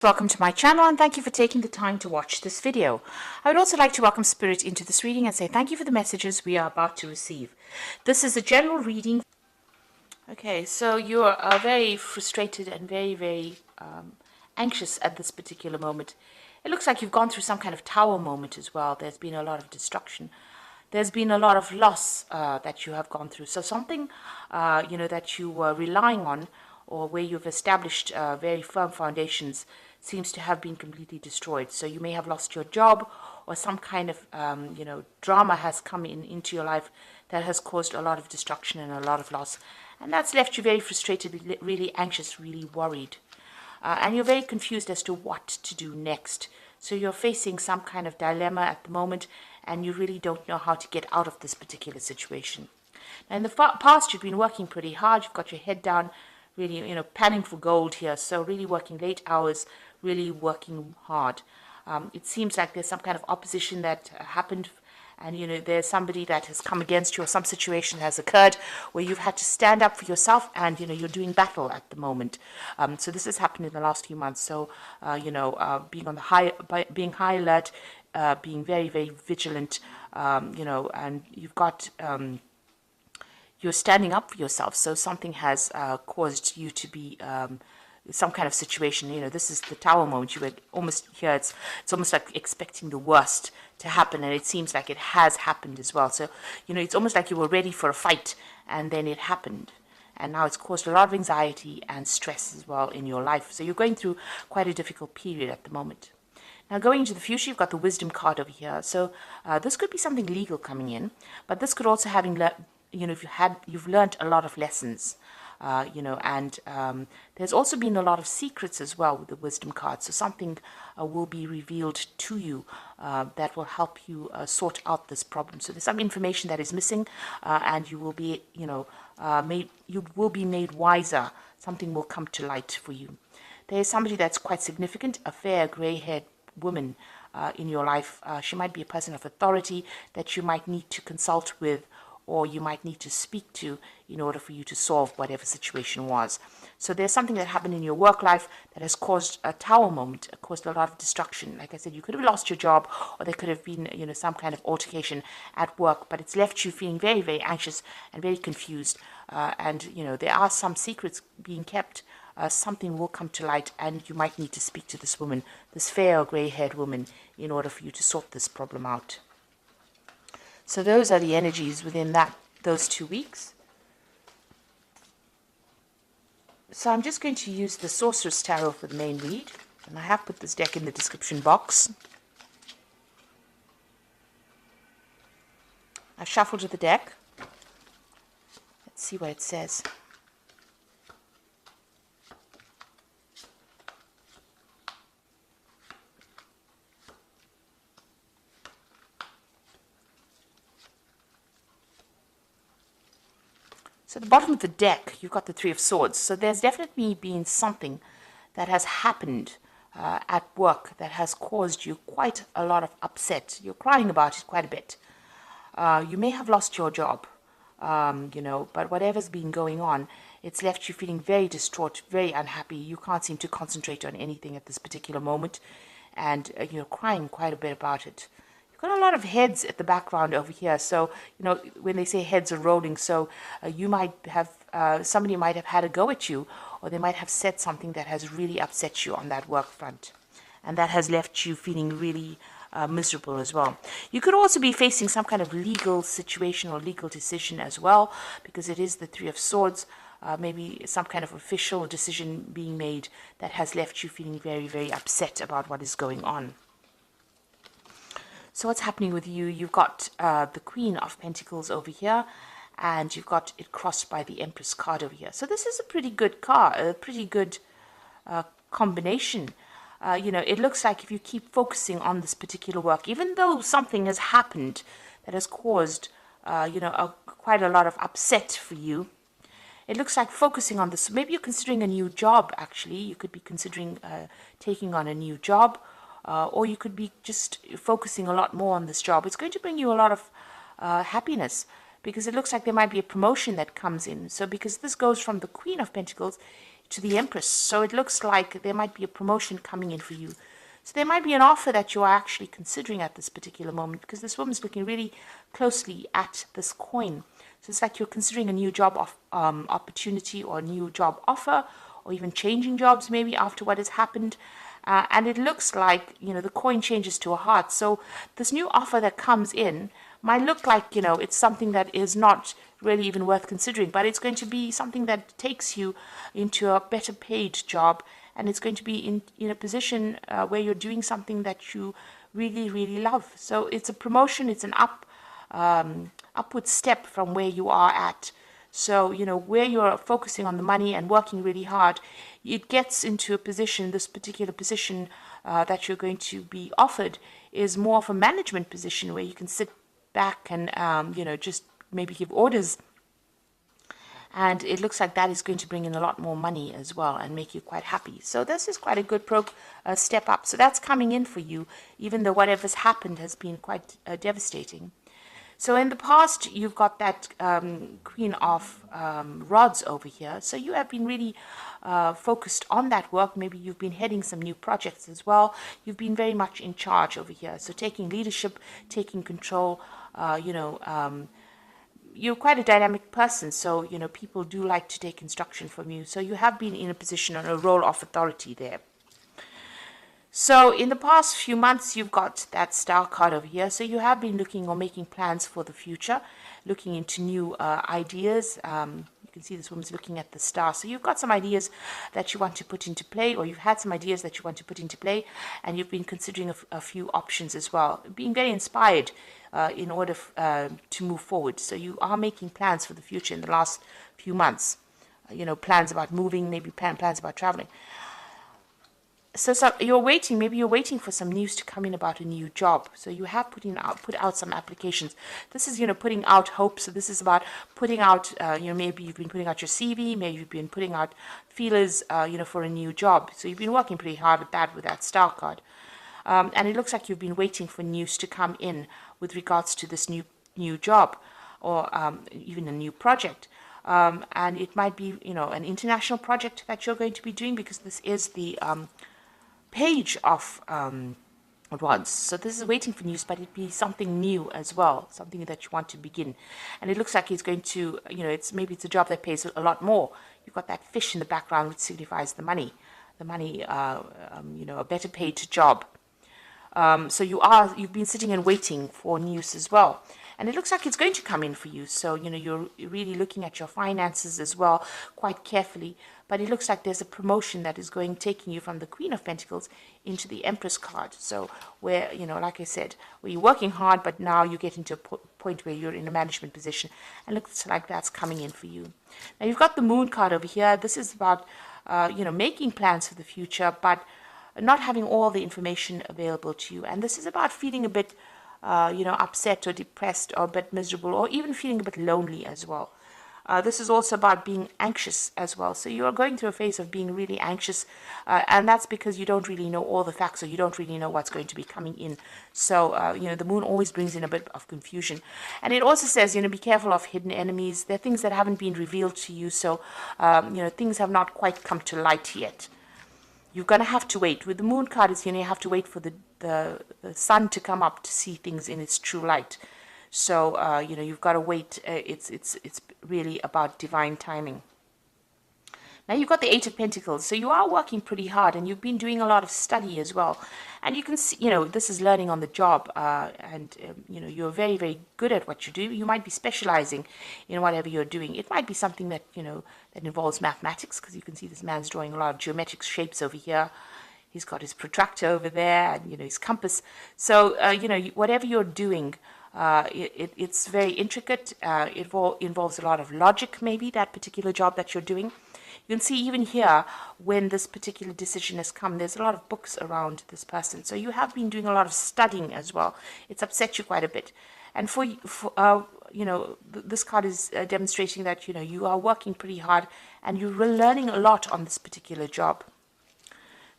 Welcome to my channel and thank you for taking the time to watch this video. I would also like to welcome Spirit into this reading and say thank you for the messages we are about to receive. This is a general reading. Okay, so you are very frustrated and very anxious at this particular moment. It looks like you've gone through some kind of tower moment as well. There's been a lot of destruction. There's been a lot of loss that you have gone through. So something, that you were relying on or where you've established very firm foundations seems to have been completely destroyed. So you may have lost your job, or some kind of, drama has come into your life that has caused a lot of destruction and a lot of loss. And that's left you very frustrated, really anxious, really worried. And you're very confused as to what to do next. So you're facing some kind of dilemma at the moment, and you really don't know how to get out of this particular situation. Now, in the past, you've been working pretty hard. You've got your head down, really, panning for gold here. So really working late hours, really working hard. It seems like there's some kind of opposition that happened, and there's somebody that has come against you, or some situation has occurred where you've had to stand up for yourself, and you're doing battle at the moment. So this has happened in the last few months. So being on the being high alert, being very vigilant, and you've got you're standing up for yourself. So something has caused you to be some kind of situation. This is the tower moment. You were almost here. It's almost like expecting the worst to happen, and it seems like it has happened as well. So it's almost like you were ready for a fight, and then it happened, and now it's caused a lot of anxiety and stress as well in your life. So you're going through quite a difficult period at the moment. Now, going into the future, you've got the wisdom card over here. So this could be something legal coming in, but this could also you've learned a lot of lessons. And there's also been a lot of secrets as well with the wisdom card. So something will be revealed to you that will help you sort out this problem. So there's some information that is missing, and you will be, made wiser. Something will come to light for you. There is somebody that's quite significant, a fair gray-haired woman in your life. She might be a person of authority that you might need to consult with, or you might need to speak to in order for you to solve whatever situation was. So there's something that happened in your work life that has caused a tower moment, caused a lot of destruction. Like I said, you could have lost your job, or there could have been, some kind of altercation at work, but it's left you feeling very anxious and very confused. And there are some secrets being kept. Something will come to light, and you might need to speak to this woman, this fair or gray-haired woman, in order for you to sort this problem out. So those are the energies within those 2 weeks. So I'm just going to use the Sorcerer's Tarot for the main read, and I have put this deck in the description box. I've shuffled the deck. Let's see what it says. So at the bottom of the deck, you've got the Three of Swords. So there's definitely been something that has happened at work that has caused you quite a lot of upset. You're crying about it quite a bit. You may have lost your job, but whatever's been going on, it's left you feeling very distraught, very unhappy. You can't seem to concentrate on anything at this particular moment, and you're crying quite a bit about it. Got a lot of heads at the background over here. So, when they say heads are rolling, so you might have, somebody might have had a go at you, or they might have said something that has really upset you on that work front. And that has left you feeling really miserable as well. You could also be facing some kind of legal situation or legal decision as well, because it is the Three of Swords. Maybe some kind of official decision being made that has left you feeling very upset about what is going on. So what's happening with you? You've got the Queen of Pentacles over here, and you've got it crossed by the Empress card over here. So this is a pretty good card, a pretty good combination. It looks like if you keep focusing on this particular work, even though something has happened that has caused, quite a lot of upset for you, it looks like focusing on this. Maybe you're considering a new job, actually. You could be considering taking on a new job. Or you could be just focusing a lot more on this job. It's going to bring you a lot of happiness, because it looks like there might be a promotion that comes in. So because this goes from the Queen of Pentacles to the Empress. So it looks like there might be a promotion coming in for you. So there might be an offer that you are actually considering at this particular moment, because this woman's looking really closely at this coin. So it's like you're considering a new job opportunity or a new job offer, or even changing jobs maybe after what has happened. And it looks like, the coin changes to a heart. So this new offer that comes in might look like, it's something that is not really even worth considering, but it's going to be something that takes you into a better paid job, and it's going to be in a position where you're doing something that you really, really love. So it's a promotion, it's an upward step from where you are at. So, where you're focusing on the money and working really hard, it gets into a position, this particular position that you're going to be offered is more of a management position where you can sit back and, just maybe give orders. And it looks like that is going to bring in a lot more money as well and make you quite happy. So this is quite a good step up. So that's coming in for you, even though whatever's happened has been quite devastating. So in the past, you've got that Queen of Rods over here. So you have been really focused on that work. Maybe you've been heading some new projects as well. You've been very much in charge over here. So taking leadership, taking control, you're quite a dynamic person, so people do like to take instruction from you. So you have been in a position on a role of authority there. So in the past few months, you've got that star card over here. So you have been looking or making plans for the future, looking into new ideas. You can see this woman's looking at the star. So you've got some ideas that you want to put into play, or you've had some ideas that you want to put into play, and you've been considering a few options as well, being very inspired in order to move forward. So you are making plans for the future in the last few months. Plans about moving, maybe plans about traveling. So you're waiting, maybe you're waiting for some news to come in about a new job. So you have put out some applications. This is, putting out hope. So this is about putting out, maybe you've been putting out your CV, maybe you've been putting out feelers, for a new job. So you've been working pretty hard at that with that star card. And it looks like you've been waiting for news to come in with regards to this new job, or even a new project. And it might be, an international project that you're going to be doing, because this is the Page of Wands. So this is waiting for news, but it'd be something new as well, something that you want to begin. And it looks like he's going to, maybe it's a job that pays a lot more. You've got that fish in the background, which signifies the money, a better paid job. So you've been sitting and waiting for news as well. And it looks like it's going to come in for you. So, you're really looking at your finances as well quite carefully. But it looks like there's a promotion that is taking you from the Queen of Pentacles into the Empress card. So where, like I said, where you're working hard, but now you get into a point where you're in a management position. And looks like that's coming in for you. Now you've got the Moon card over here. This is about, making plans for the future, but not having all the information available to you. And this is about feeling a bit, upset or depressed or a bit miserable, or even feeling a bit lonely as well. This is also about being anxious as well. So you are going through a phase of being really anxious, and that's because you don't really know all the facts, or you don't really know what's going to be coming in. So, the moon always brings in a bit of confusion. And it also says, be careful of hidden enemies. There are things that haven't been revealed to you, so, things have not quite come to light yet. You're going to have to wait. With the Moon card, it's, you have to wait for the sun to come up to see things in its true light. So, you've got to wait. It's really about divine timing. Now you've got the Eight of Pentacles. So you are working pretty hard, and you've been doing a lot of study as well. And you can see, this is learning on the job. You're very, very good at what you do. You might be specializing in whatever you're doing. It might be something that, that involves mathematics, because you can see this man's drawing a lot of geometric shapes over here. He's got his protractor over there, and, his compass. So, whatever you're doing, it's very intricate. It involves a lot of logic, maybe, that particular job that you're doing. You can see even here, when this particular decision has come, there's a lot of books around this person. So you have been doing a lot of studying as well. It's upset you quite a bit. And this card is demonstrating that, you are working pretty hard, and you're learning a lot on this particular job.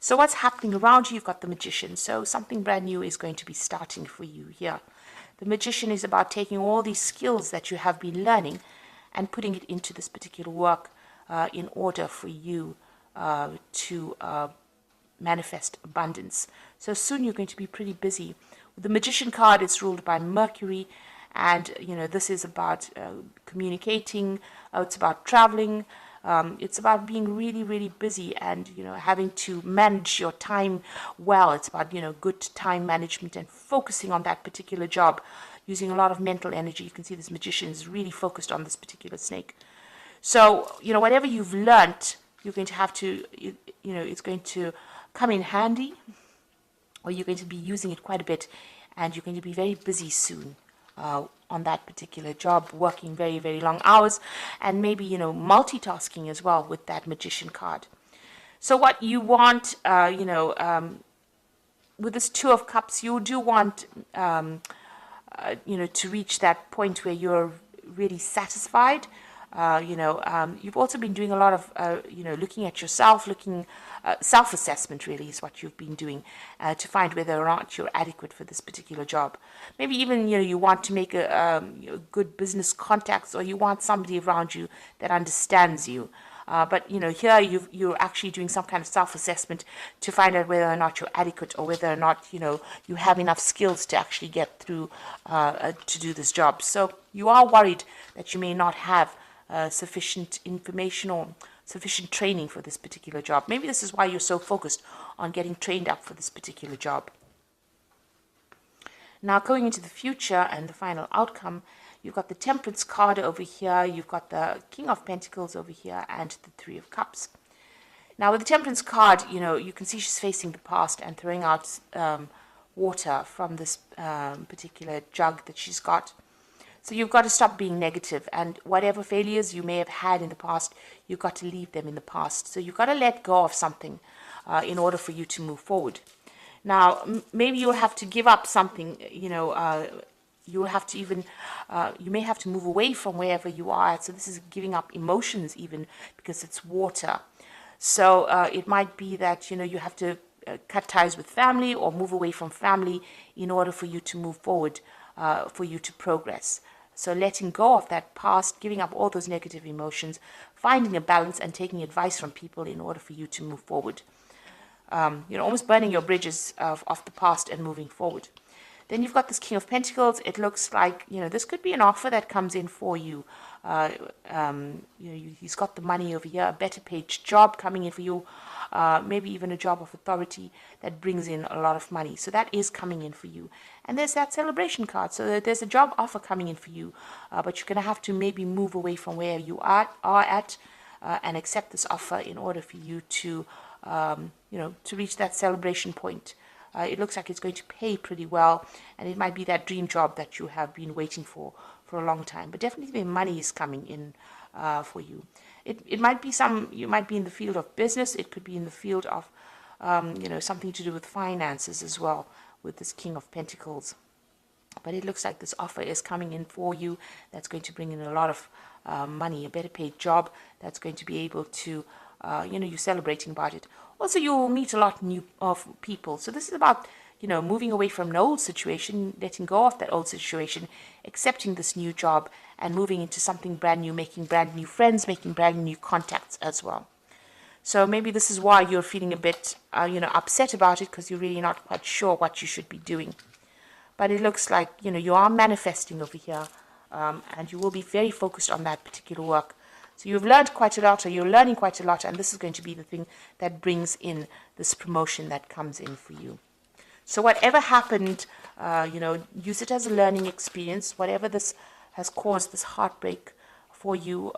So what's happening around you? You've got the Magician. So something brand new is going to be starting for you here. The Magician is about taking all these skills that you have been learning and putting it into this particular work in order for you to manifest abundance. So soon you're going to be pretty busy. With the Magician card, it's ruled by Mercury, and this is about communicating. It's about traveling. It's about being really, really busy, and having to manage your time well. It's about good time management and focusing on that particular job, using a lot of mental energy. You can see this Magician is really focused on this particular snake. So whatever you've learnt, you're going to have to, it's going to come in handy, or you're going to be using it quite a bit, and you're going to be very busy soon on that particular job, working very, very long hours, and maybe multitasking as well with that Magician card. So what you want, with this Two of Cups, you do want to reach that point where you're really satisfied. You've also been doing a lot of, looking at yourself, self-assessment really is what you've been doing to find whether or not you're adequate for this particular job. Maybe even, you want to make a good business contacts, or you want somebody around you that understands you. But here you're actually doing some kind of self-assessment to find out whether or not you're adequate, or whether or not you have enough skills to actually get through to do this job. So you are worried that you may not have sufficient information or sufficient training for this particular job. Maybe this is why you're so focused on getting trained up for this particular job. Now, going into the future and the final outcome, you've got the Temperance card over here, you've got the King of Pentacles over here, and the Three of Cups. Now, with the Temperance card, you can see she's facing the past and throwing out water from this particular jug that she's got. So you've got to stop being negative, and whatever failures you may have had in the past, you've got to leave them in the past. So you've got to let go of something in order for you to move forward. Now, maybe you'll have to give up something, you'll have to even, you may have to move away from wherever you are. So this is giving up emotions even, because it's water. So it might be that, you have to cut ties with family or move away from family in order for you to move forward, for you to progress. So letting go of that past, giving up all those negative emotions, finding a balance and taking advice from people in order for you to move forward. Almost burning your bridges of the past and moving forward. Then you've got this King of Pentacles. It looks like, this could be an offer that comes in for you. He's got the money over here, a better paid job coming in for you, maybe even a job of authority that brings in a lot of money. So that is coming in for you. And there's that Celebration card. So there's a job offer coming in for you, but you're going to have to maybe move away from where you are at and accept this offer in order for you to, to reach that celebration point. It looks like it's going to pay pretty well, and it might be that dream job that you have been waiting for a long time. But definitely the money is coming in for you. It might be you might be in the field of business. It could be in the field of, something to do with finances as well, with this King of Pentacles. But it looks like this offer is coming in for you that's going to bring in a lot of money, a better paid job that's going to be able to, you're celebrating about it. Also, you'll meet a lot of people. So this is about, moving away from an old situation, letting go of that old situation, accepting this new job, and moving into something brand new, making brand new friends, making brand new contacts as well. So maybe this is why you're feeling a bit, upset about it, because you're really not quite sure what you should be doing. But it looks like, you are manifesting over here, and you will be very focused on that particular work. So you've learned quite a lot, or you're learning quite a lot, and this is going to be the thing that brings in this promotion that comes in for you. So whatever happened, use it as a learning experience. Whatever this has caused, this heartbreak for you,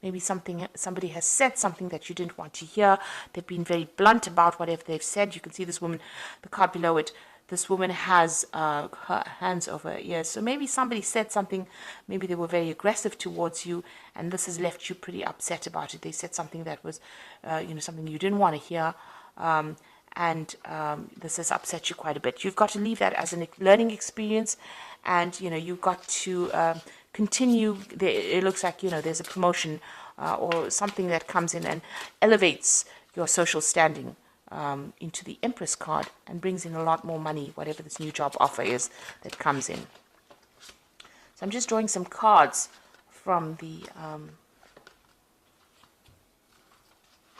maybe somebody has said something that you didn't want to hear. They've been very blunt about whatever they've said. You can see this woman, the card below it. This woman has her hands over her ears. So maybe somebody said something, maybe they were very aggressive towards you, and this has left you pretty upset about it. They said something that was, something you didn't want to hear, and this has upset you quite a bit. You've got to leave that as a learning experience, and, you've got to continue. It looks like, there's a promotion or something that comes in and elevates your social standing. Into the Empress card and brings in a lot more money, whatever this new job offer is that comes in. So I'm just drawing some cards from the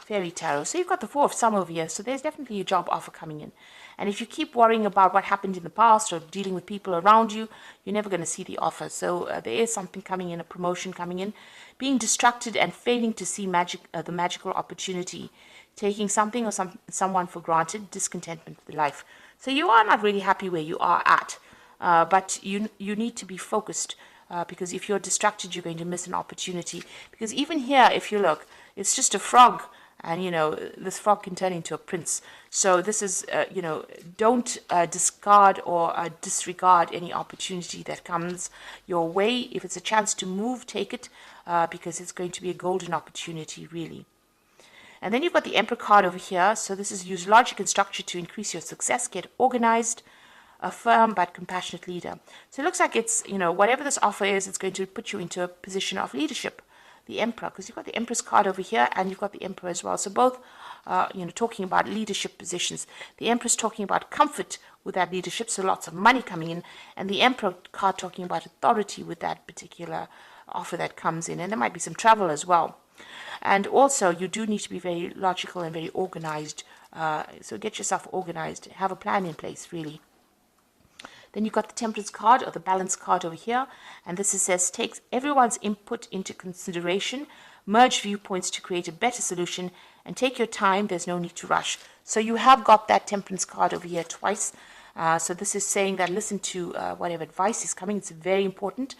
Fairy Tarot. So you've got the Four of Some over here. So there's definitely a job offer coming in. And if you keep worrying about what happened in the past or dealing with people around you, you're never going to see the offer. So there is something coming in, a promotion coming in. Being distracted and failing to see the magical opportunity. Taking something or someone for granted, discontentment with life. So you are not really happy where you are at. But you need to be focused. Because if you're distracted, you're going to miss an opportunity. Because even here, if you look, it's just a frog. And, you know, this frog can turn into a prince. So this is, you know, don't discard or disregard any opportunity that comes your way. If it's a chance to move, take it, because it's going to be a golden opportunity, really. And then you've got the Emperor card over here. So this is use logic and structure to increase your success, get organized, a firm but compassionate leader. So it looks like it's, you know, whatever this offer is, it's going to put you into a position of leadership. The Emperor, because you've got the Empress card over here and you've got the Emperor as well. So both, you know, talking about leadership positions. The Empress talking about comfort with that leadership, so lots of money coming in. And the Emperor card talking about authority with that particular offer that comes in. And there might be some travel as well. And also, you do need to be very logical and very organized. So get yourself organized. Have a plan in place, really. Then you've got the Temperance card or the Balance card over here. And this says, take everyone's input into consideration, merge viewpoints to create a better solution, and take your time. There's no need to rush. So you have got that Temperance card over here twice. So this is saying that listen to whatever advice is coming. It's very important.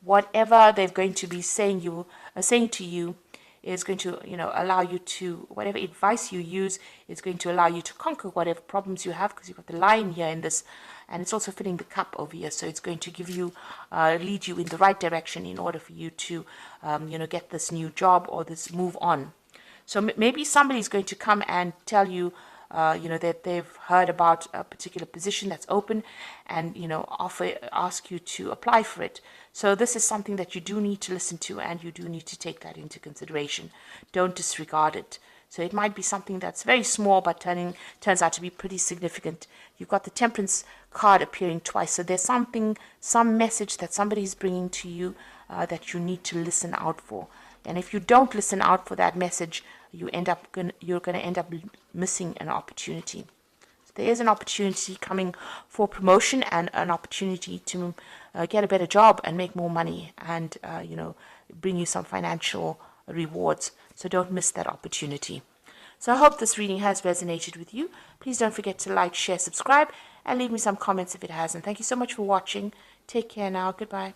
Whatever they're going to be saying to you is going to, you know, allow you to, whatever advice you use is going to allow you to conquer whatever problems you have, because you've got the Lion here in this, and it's also filling the cup over here. So it's going to give you, lead you in the right direction in order for you to, you know, get this new job or this move on. So maybe somebody's going to come and tell you, you know, that they've heard about a particular position that's open and, you know, ask you to apply for it. So this is something that you do need to listen to, and you do need to take that into consideration. Don't disregard it. So it might be something that's very small, but turns out to be pretty significant. You've got the Temperance card appearing twice. So there's some message that somebody's bringing to you that you need to listen out for. And if you don't listen out for that message, you're going to end up missing an opportunity. So there is an opportunity coming for promotion and an opportunity to get a better job and make more money and, you know, bring you some financial rewards. So don't miss that opportunity. So I hope this reading has resonated with you. Please don't forget to like, share, subscribe, and leave me some comments if it hasn't. Thank you so much for watching. Take care now. Goodbye.